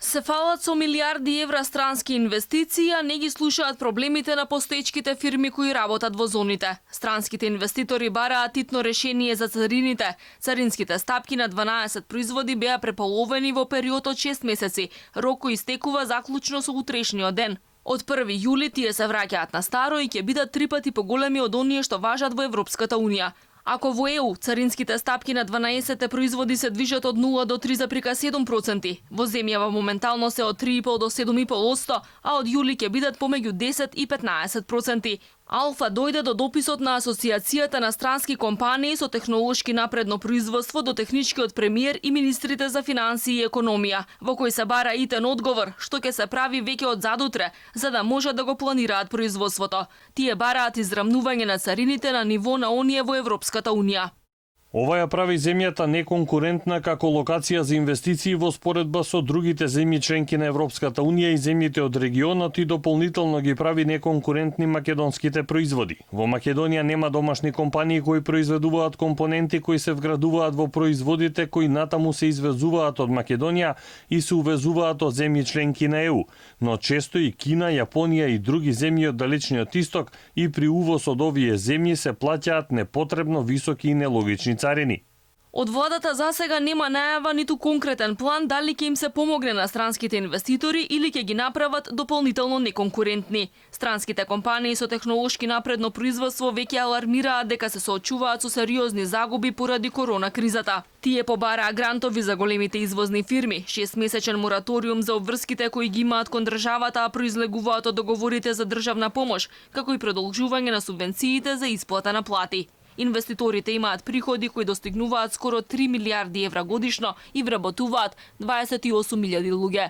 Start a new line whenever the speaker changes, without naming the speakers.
Се фалат со милиарди евра странски инвестиции, а не ги слушаат проблемите на постоечките фирми кои работат во зоните. Странските инвеститори бараат титно решение за царините. Царинските стапки на 12 производи беа преполовени во период од 6 месеци. Рок кој истекува заклучно со утрешниот ден. Од 1 јули тие се враќаат на старо и ќе бидат 3 пати поголеми од оние што важат во Европската унија. Ако во ЕУ царинските стапки на 12 производи се движат од 0 до 3,7%, во земјава моментално се од 3,5 до 7,5%, а од јули ќе бидат помеѓу 10 и 15%. Алфа дојде до дописот на Асоциацијата на странски компании со технолошки напредно производство до техничкиот премиер и министрите за финансии и економија, во кој се бара итен одговор што ќе се прави веќе од задутре, за да можат да го планираат производството. Тие бараат израмнување на царините на ниво на оние во Европската унија.
Ова ја прави земјата неконкурентна како локација за инвестиции во споредба со другите земји членки на Европската унија и земјите од регионот и дополнително ги прави неконкурентни македонските производи. Во Македонија нема домашни компании кои произведуваат компоненти кои се вградуваат во производите кои натаму се извезуваат од Македонија и се увезуваат од земји членки на ЕУ, но често и Кина, Јапонија и други земји од далечниот исток и при увоз од овие земји се плаќаат непотребно високи и нелогични царини.
Од владата засега нема најава ниту конкретен план дали ќе им се помогне на странските инвеститори или ќе ги направат дополнително неконкурентни. Странските компании со технолошки напредно производство веќе алармираат дека се соочуваат со сериозни загуби поради корона кризата. Тие побараа грантови за големите извозни фирми, 6-месечен мораториум за обврските кои ги имаат кон државата, а произлегуваат од договорите за државна помош, како и продолжување на субвенциите за исплата на плати. Инвеститорите имаат приходи кои достигнуваат скоро 3 милиарди евра годишно и вработуваат 28.000 луѓе.